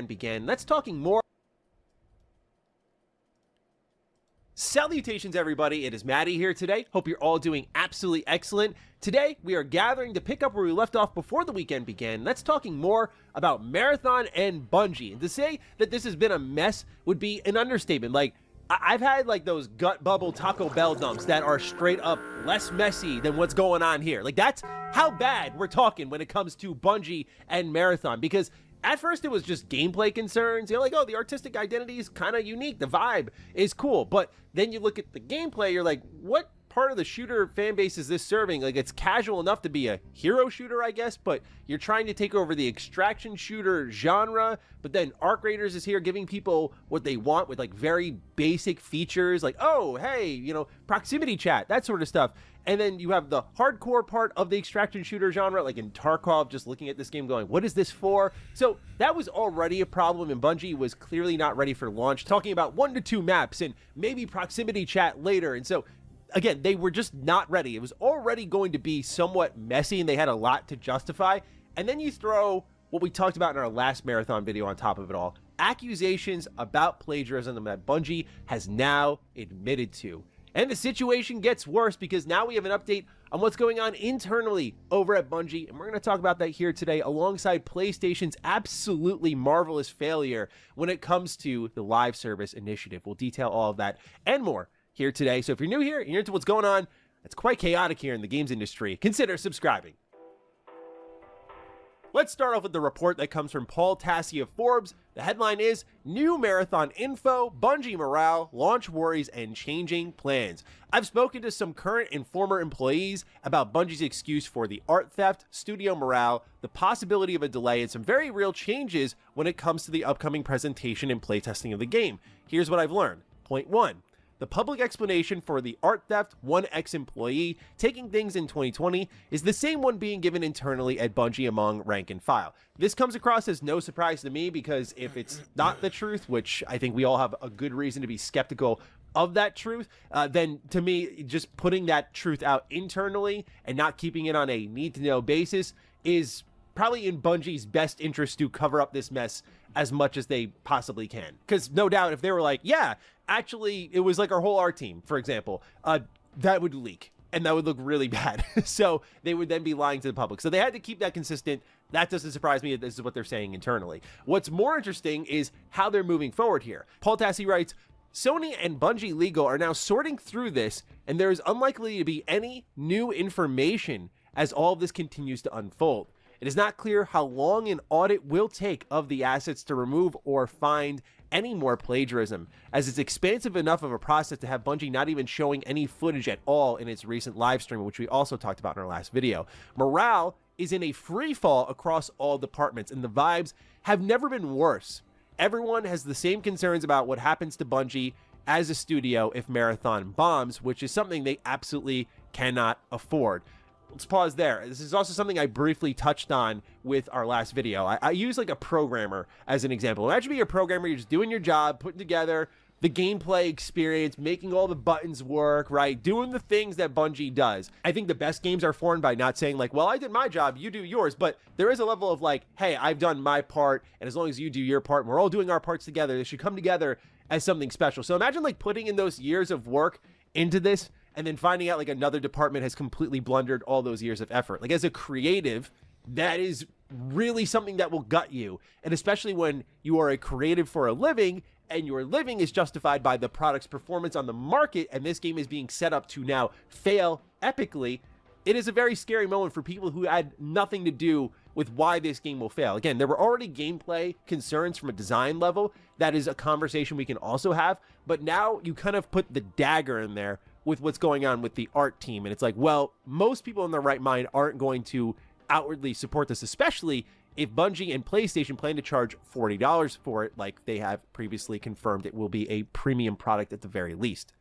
began. Let's talking more. Salutations, everybody. It is Maddie here today. Hope you're all doing absolutely excellent. Today, we are gathering to pick up where we left off before the weekend began. Let's talking more about Marathon and Bungie. And to say that this has been a mess would be an understatement. Like, I've had like those gut bubble Taco Bell dumps that are straight up less messy than what's going on here. Like, that's how bad we're talking when it comes to Bungie and Marathon, because at first it was just gameplay concerns. Like, oh, the artistic identity is kind of unique, the vibe is cool, but then you look at the gameplay, you're like, what part of the shooter fan base is this serving? Like, it's casual enough to be a hero shooter, I guess, but you're trying to take over the extraction shooter genre. But then Arc Raiders is here giving people what they want with like very basic features, like, oh, hey, proximity chat, that sort of stuff. And then you have the hardcore part of the extraction shooter genre, like in Tarkov, just looking at this game going, what is this for? So that was already a problem, and Bungie was clearly not ready for launch, talking about 1 to 2 maps and maybe proximity chat later. And so again, they were just not ready. It was already going to be somewhat messy, and they had a lot to justify. And then you throw what we talked about in our last Marathon video on top of it all, accusations about plagiarism that Bungie has now admitted to. And the situation gets worse because now we have an update on what's going on internally over at Bungie, and we're going to talk about that here today alongside PlayStation's absolutely marvelous failure when it comes to the live service initiative. We'll detail all of that and more here today. So if you're new here and you're into what's going on, it's quite chaotic here in the games industry, consider subscribing. Let's start off with the report that comes from Paul Tassi of Forbes. The headline is, New Marathon Info, Bungie Morale, Launch Worries, and Changing Plans. I've spoken to some current and former employees about Bungie's excuse for the art theft, studio morale, the possibility of a delay, and some very real changes when it comes to the upcoming presentation and playtesting of the game. Here's what I've learned. Point 1. The public explanation for the art theft, one ex-employee taking things in 2020 is the same one being given internally at Bungie among rank and file. This comes across as no surprise to me, because if it's not the truth, which I think we all have a good reason to be skeptical of that truth, then to me, just putting that truth out internally and not keeping it on a need-to-know basis is probably in Bungie's best interest to cover up this mess as much as they possibly can. Because no doubt, if they were like, yeah, actually, it was like our whole art team, for example, that would leak and that would look really bad. So they would then be lying to the public. So they had to keep that consistent. That doesn't surprise me that this is what they're saying internally. What's more interesting is how they're moving forward here. Paul Tassi writes, Sony and Bungie Legal are now sorting through this, and there is unlikely to be any new information as all of this continues to unfold. It is not clear how long an audit will take of the assets to remove or find any more plagiarism, as it's expansive enough of a process to have Bungie not even showing any footage at all in its recent live stream, which we also talked about in our last video. Morale is in a free fall across all departments, and the vibes have never been worse. Everyone has the same concerns about what happens to Bungie as a studio if Marathon bombs, which is something they absolutely cannot afford. Let's pause there. This is also something I briefly touched on with our last video. I use like a programmer as an example. Imagine being a programmer, you're just doing your job, putting together the gameplay experience, making all the buttons work, right? Doing the things that Bungie does. I think the best games are formed by not saying like, well, I did my job, you do yours, but there is a level of like, hey, I've done my part, and as long as you do your part, and we're all doing our parts together, they should come together as something special. So imagine like putting in those years of work into this, and then finding out like another department has completely blundered all those years of effort. Like, as a creative, that is really something that will gut you. And especially when you are a creative for a living, and your living is justified by the product's performance on the market, and this game is being set up to now fail epically, it is a very scary moment for people who had nothing to do with why this game will fail. Again, there were already gameplay concerns from a design level. That is a conversation we can also have, but now you kind of put the dagger in there with what's going on with the art team. And it's like, well, most people in their right mind aren't going to outwardly support this, especially if Bungie and PlayStation plan to charge $40 for it, like they have previously confirmed it will be a premium product at the very least.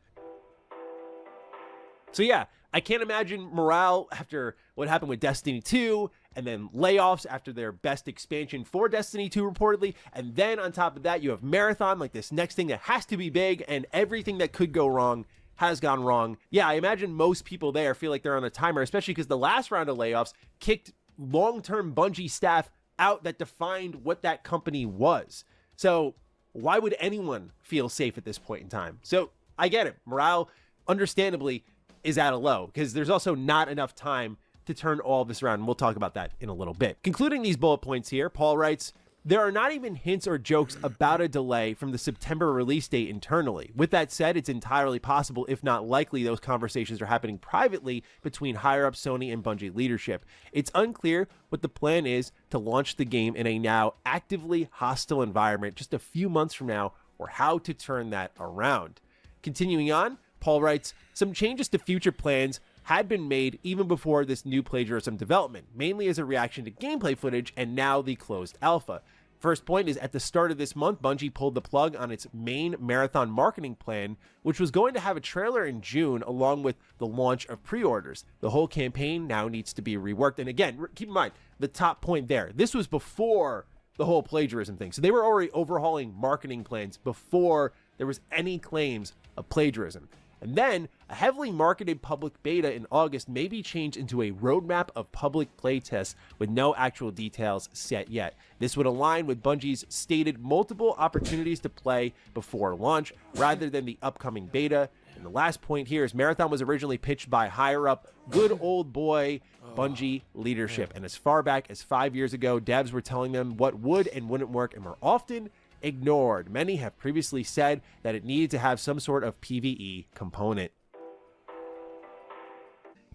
So yeah, I can't imagine morale after what happened with Destiny 2, and then layoffs after their best expansion for Destiny 2 reportedly, and then on top of that you have Marathon, like this next thing that has to be big, and everything that could go wrong has gone wrong. Yeah, I imagine most people there feel like they're on a timer, especially because the last round of layoffs kicked long-term Bungie staff out that defined what that company was. So why would anyone feel safe at this point in time? So I get it. Morale, understandably, is at a low because there's also not enough time to turn all of this around. And we'll talk about that in a little bit. Concluding these bullet points here, Paul writes, there are not even hints or jokes about a delay from the September release date internally. With that said, it's entirely possible, if not likely, those conversations are happening privately between higher-up Sony and Bungie leadership. It's unclear what the plan is to launch the game in a now actively hostile environment just a few months from now, or how to turn that around. Continuing on, Paul writes, some changes to future plans had been made even before this new plagiarism development, mainly as a reaction to gameplay footage and now the closed alpha. First point is, at the start of this month, Bungie pulled the plug on its main marathon marketing plan, which was going to have a trailer in June along with the launch of pre-orders. The whole campaign now needs to be reworked. And again, keep in mind, the top point there, this was before the whole plagiarism thing. So they were already overhauling marketing plans before there was any claims of plagiarism. And then a heavily marketed public beta in August may be changed into a roadmap of public playtests with no actual details set yet. This would align with Bungie's stated multiple opportunities to play before launch rather than the upcoming beta. And the last point here is Marathon was originally pitched by higher up good old boy Bungie leadership. And as far back as 5 years ago, devs were telling them what would and wouldn't work and were often ignored. Many have previously said that it needed to have some sort of PvE component.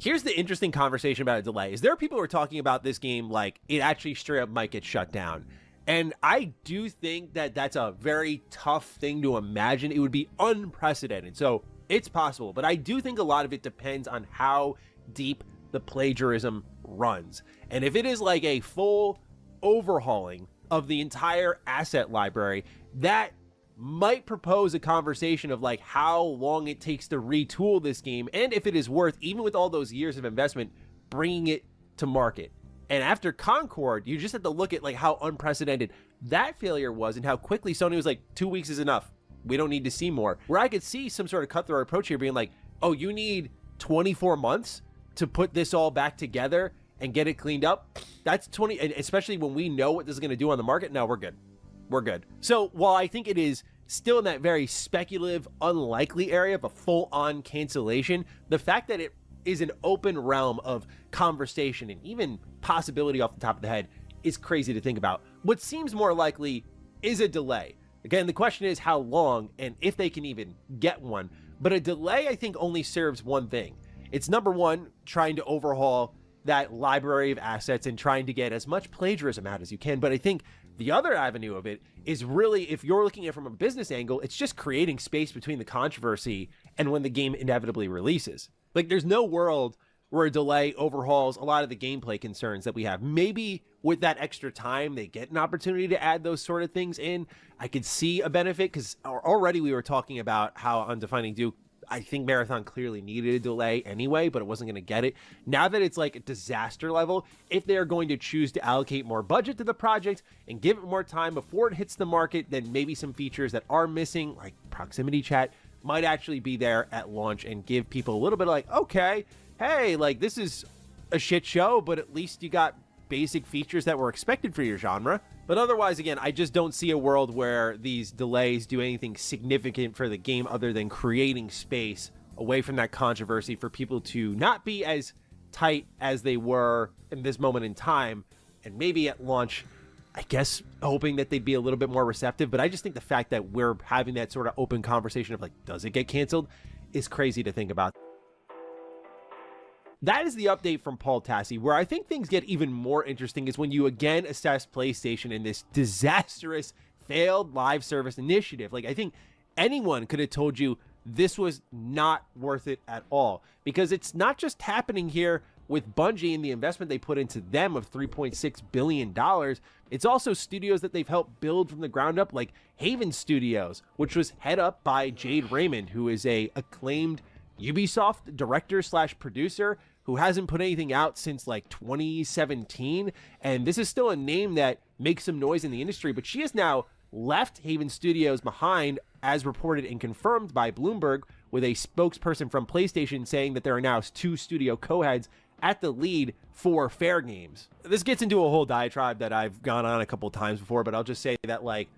Here's the interesting conversation about a delay. Is there are people who are talking about this game like it actually straight up might get shut down. And I do think that that's a very tough thing to imagine. It would be unprecedented. So it's possible, but I do think a lot of it depends on how deep the plagiarism runs. And if it is like a full overhauling of the entire asset library, that might propose a conversation of like how long it takes to retool this game and if it is worth, even with all those years of investment, bringing it to market. And after Concord, you just have to look at like how unprecedented that failure was and how quickly Sony was like, 2 weeks is enough. We don't need to see more. Where I could see some sort of cutthroat approach here being like, oh, you need 24 months to put this all back together and get it cleaned up. That's 20, and especially when we know what this is going to do on the market. No, we're good. We're good. So while I think it is still in that very speculative, unlikely area of a full-on cancellation, the fact that it is an open realm of conversation and even possibility off the top of the head is crazy to think about. What seems more likely is a delay. Again, the question is how long and if they can even get one. But a delay, I think, only serves one thing. It's number one, trying to overhaul that library of assets and trying to get as much plagiarism out as you can. But I think the other avenue of it is really, if you're looking at it from a business angle, it's just creating space between the controversy and when the game inevitably releases. Like, there's no world where a delay overhauls a lot of the gameplay concerns that we have. Maybe with that extra time, they get an opportunity to add those sort of things in. I could see a benefit because already we were talking about how on Defining Duke, I think Marathon clearly needed a delay anyway, but it wasn't going to get it. Now that it's like a disaster level, if they're going to choose to allocate more budget to the project and give it more time before it hits the market, then maybe some features that are missing, like proximity chat, might actually be there at launch and give people a little bit of like, okay, hey, like this is a shit show, but at least you got basic features that were expected for your genre. But otherwise, again, I just don't see a world where these delays do anything significant for the game other than creating space away from that controversy for people to not be as tight as they were in this moment in time. And maybe at launch, I guess, hoping that they'd be a little bit more receptive. But I just think the fact that we're having that sort of open conversation of like, does it get canceled, is crazy to think about. That is the update from Paul Tassi. Where I think things get even more interesting is when you again assess PlayStation in this disastrous failed live service initiative. Like, I think anyone could have told you this was not worth it at all, because it's not just happening here with Bungie and the investment they put into them of $3.6 billion. It's also studios that they've helped build from the ground up, like Haven Studios, which was head up by Jade Raymond, who is a acclaimed Ubisoft director slash producer who hasn't put anything out since like 2017. And this is still a name that makes some noise in the industry, but she has now left Haven Studios behind, as reported and confirmed by Bloomberg, with a spokesperson from PlayStation saying that there are now 2 studio co-heads at the lead for Fair Games. This gets into a whole diatribe that I've gone on a couple times before, but I'll just say that, like,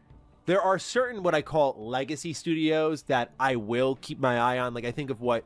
there are certain what I call legacy studios that I will keep my eye on. Like, I think of what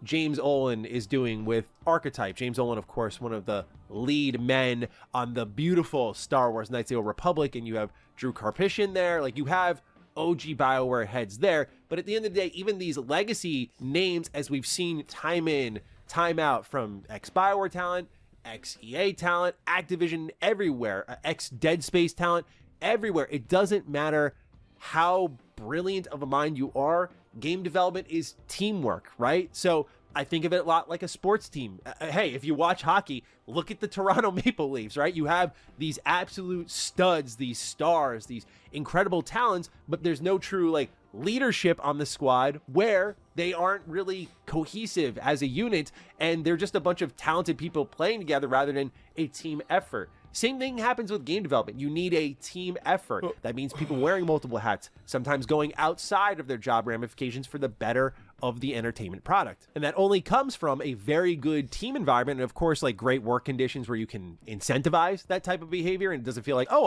James Olin is doing with Archetype. James Olin, of course, one of the lead men on the beautiful Star Wars Knights of the Old Republic, and you have Drew Karpyshyn there. Like, you have OG BioWare heads there, but at the end of the day, even these legacy names, as we've seen time in, time out, from ex-BioWare talent, ex-EA talent, Activision, everywhere, ex-Dead Space talent, everywhere. It doesn't matter how brilliant of a mind you are. Game development is teamwork, right? So I think of it a lot like a sports team. Hey, if you watch hockey, look at the Toronto Maple Leafs, right? You have these absolute studs, these stars, these incredible talents, but there's no true like leadership on the squad where they aren't really cohesive as a unit, and they're just a bunch of talented people playing together rather than a team effort. Same thing happens with game development. You need a team effort. That means people wearing multiple hats, sometimes going outside of their job ramifications for the better of the entertainment product. And that only comes from a very good team environment, and of course, like great work conditions where you can incentivize that type of behavior, and it doesn't feel like, oh,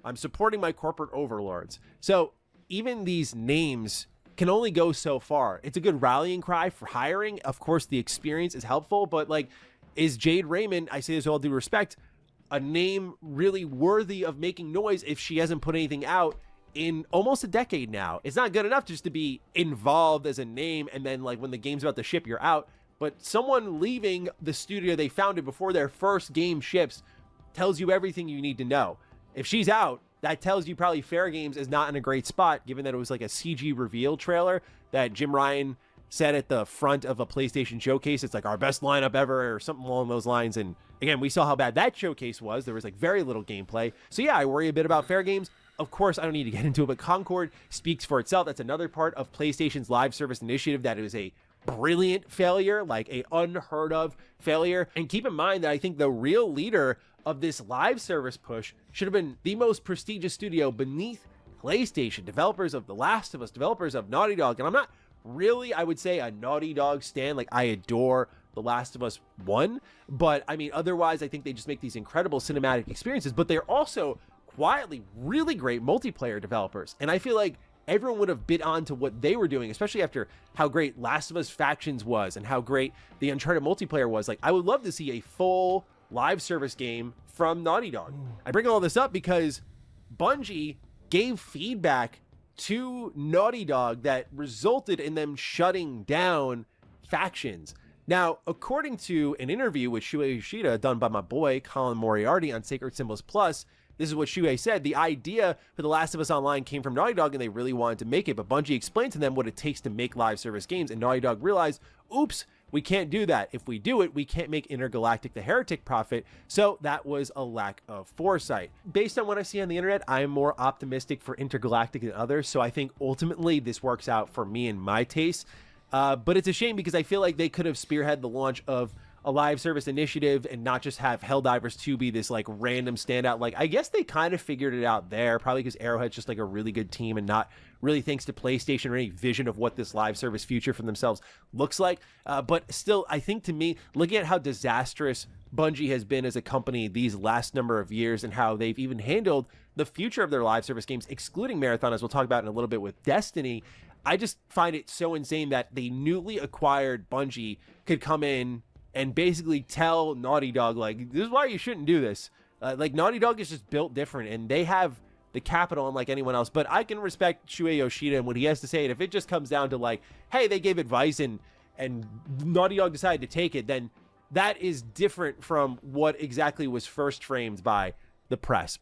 I'm supporting my corporate overlords. So even these names can only go so far. It's a good rallying cry for hiring. Of course, the experience is helpful, but like, is Jade Raymond, I say this with all due respect, a name really worthy of making noise if she hasn't put anything out in almost a decade now? It's not good enough just to be involved as a name, and then like when the game's about to ship, you're out. But someone leaving the studio they founded before their first game ships tells you everything you need to know. If she's out, that tells you probably Fair Games is not in a great spot, given that it was like a CG reveal trailer that Jim Ryan said at the front of a PlayStation showcase. It's like our best lineup ever or something along those lines. And again, we saw how bad that showcase was. There was like very little gameplay. So yeah, I worry a bit about Fair Games. Of course, I don't need to get into it, but Concord speaks for itself. That's another part of PlayStation's live service initiative that is a brilliant failure, like a unheard of failure. And keep in mind that I think the real leader of this live service push should have been the most prestigious studio beneath PlayStation, developers of The Last of Us, developers of Naughty Dog. And I'm not really, I would say, a Naughty Dog stan. Like, I adore The Last of Us 1, but I mean, otherwise, I think they just make these incredible cinematic experiences, but they're also quietly really great multiplayer developers. And I feel like everyone would have bit on to what they were doing, especially after how great Last of Us Factions was and how great the Uncharted multiplayer was. Like, I would love to see a full live service game from Naughty Dog. I bring all this up because Bungie gave feedback to Naughty Dog that resulted in them shutting down Factions. Now, according to an interview with Shuei Yoshida done by my boy Colin Moriarty on Sacred Symbols Plus, this is what Shuei said. The idea for The Last of Us Online came from Naughty Dog, and they really wanted to make it, but Bungie explained to them what it takes to make live service games, and Naughty Dog realized, oops, we can't do that. If we do it, we can't make Intergalactic the Heretic profit, so that was a lack of foresight. Based on what I see on the internet, I am more optimistic for Intergalactic than others, so I think ultimately this works out for me and my taste. But it's a shame because I feel like they could have spearheaded the launch of a live service initiative and not just have Helldivers 2 be this like random standout. Like, I guess they kind of figured it out there, probably because Arrowhead's just like a really good team and not really thanks to PlayStation or any vision of what this live service future for themselves looks like. But still, I think to me, looking at how disastrous Bungie has been as a company these last number of years and how they've even handled the future of their live service games, excluding Marathon, as we'll talk about in a little bit with Destiny, I just find it so insane that the newly acquired Bungie could come in and basically tell Naughty Dog, like, this is why you shouldn't do this. Like, Naughty Dog is just built different, and they have the capital unlike anyone else. But I can respect Shuei Yoshida and what he has to say. And if it just comes down to, like, hey, they gave advice and Naughty Dog decided to take it, then that is different from what exactly was first framed by the press.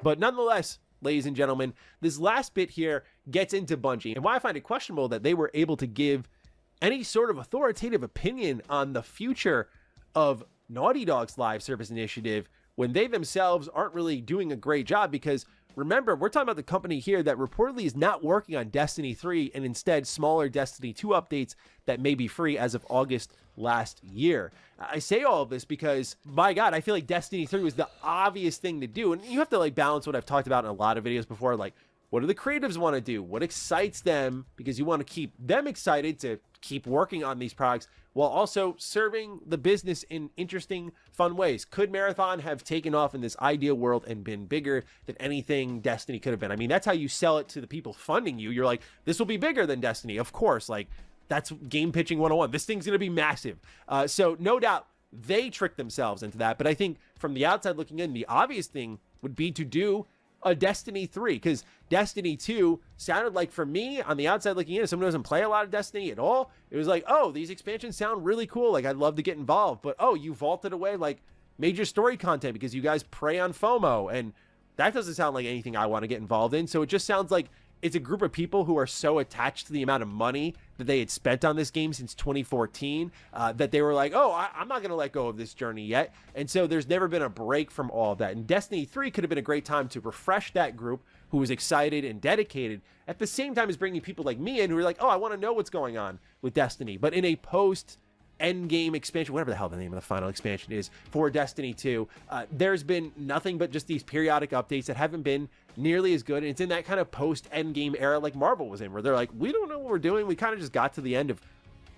But nonetheless, ladies and gentlemen, this last bit here gets into Bungie and why I find it questionable that they were able to give any sort of authoritative opinion on the future of Naughty Dog's live service initiative when they themselves aren't really doing a great job. Because remember, we're talking about the company here that reportedly is not working on Destiny 3 and instead smaller Destiny 2 updates that may be free as of August last year. I say all of this because, my God, I feel like Destiny 3 was the obvious thing to do. And you have to like balance what I've talked about in a lot of videos before, like, What do the creatives want to do? What excites them? Because you want to keep them excited to keep working on these products while also serving the business in interesting, fun ways. Could Marathon have taken off in this ideal world and been bigger than anything Destiny could have been? I mean, that's how you sell it to the people funding you. You're like, this will be bigger than Destiny. Of course, like, that's game pitching 101. This thing's going to be massive. So no doubt they tricked themselves into that. But I think from the outside looking in, the obvious thing would be to do a Destiny 3, because Destiny 2 sounded like, for me, on the outside looking in, as someone who doesn't play a lot of Destiny at all, it was like, oh, these expansions sound really cool. Like, I'd love to get involved. But, oh, you vaulted away, like, major story content because you guys prey on FOMO. And that doesn't sound like anything I want to get involved in. So it just sounds like it's a group of people who are so attached to the amount of money that they had spent on this game since 2014 that they were like, oh, I'm not going to let go of this journey yet. And so there's never been a break from all of that. And Destiny 3 could have been a great time to refresh that group who was excited and dedicated, at the same time as bringing people like me in who are like, oh, I want to know what's going on with Destiny. But in a post endgame expansion, whatever the hell the name of the final expansion is for Destiny 2, there's been nothing but just these periodic updates that haven't been nearly as good. And it's in that kind of post endgame era like Marvel was in, where they're like, we don't know what we're doing. We kind of just got to the end of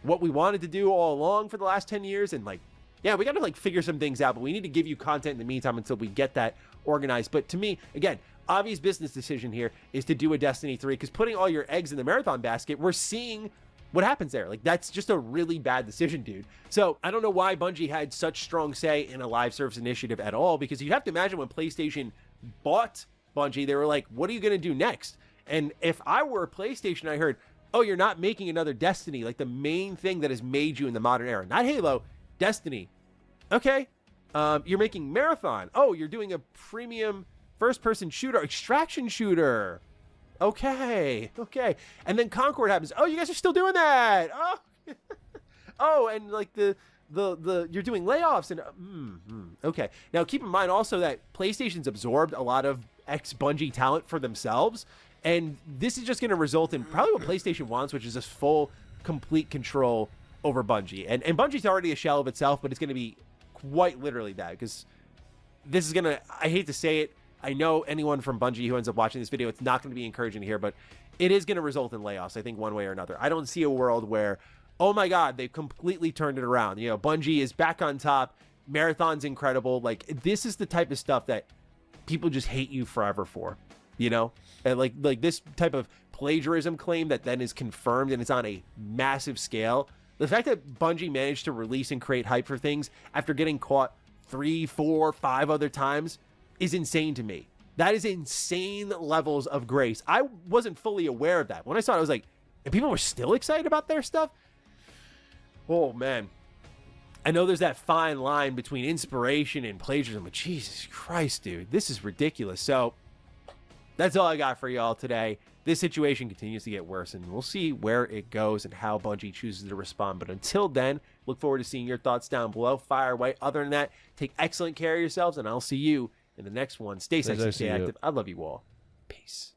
what we wanted to do all along for the last 10 years. And like, yeah, we got to like figure some things out, but we need to give you content in the meantime until we get that organized. But to me, again, obvious business decision here is to do a Destiny 3, because putting all your eggs in the Marathon basket, we're seeing what happens there. Like, that's just a really bad decision, dude. So I don't know why Bungie had such strong say in a live service initiative at all, because you have to imagine when PlayStation bought Bungie, they were like, what are you going to do next? And if I were PlayStation, I heard, oh, you're not making another Destiny, like the main thing that has made you in the modern era, not Halo, Destiny. Okay. You're making Marathon. Oh, you're doing a premium first-person shooter, extraction shooter. Okay. And then Concord happens. Oh, you guys are still doing that. Oh, oh, and like the you're doing layoffs and okay. Now keep in mind also that PlayStation's absorbed a lot of ex-Bungie talent for themselves, and this is just going to result in probably what PlayStation wants, which is this full, complete control over Bungie. And Bungie's already a shell of itself, but it's going to be quite literally that, because this is going to, I hate to say it, I know anyone from Bungie who ends up watching this video, it's not going to be encouraging to hear, but it is going to result in layoffs, I think, one way or another. I don't see a world where, oh my God, they've completely turned it around. You know, Bungie is back on top. Marathon's incredible. Like, this is the type of stuff that people just hate you forever for, you know? And like this type of plagiarism claim that then is confirmed and it's on a massive scale. The fact that Bungie managed to release and create hype for things after getting caught 3, 4, 5 other times is insane to me. That is insane levels of grace. I wasn't fully aware of that. When I saw it, I was like, and people were still excited about their stuff? Oh, man. I know there's that fine line between inspiration and plagiarism, but Jesus Christ, dude, this is ridiculous. So that's all I got for y'all today. This situation continues to get worse, and we'll see where it goes and how Bungie chooses to respond. But until then, look forward to seeing your thoughts down below. Fire away. Other than that, take excellent care of yourselves, and I'll see you in the next one. Stay sexy, stay active. I love you all. Peace.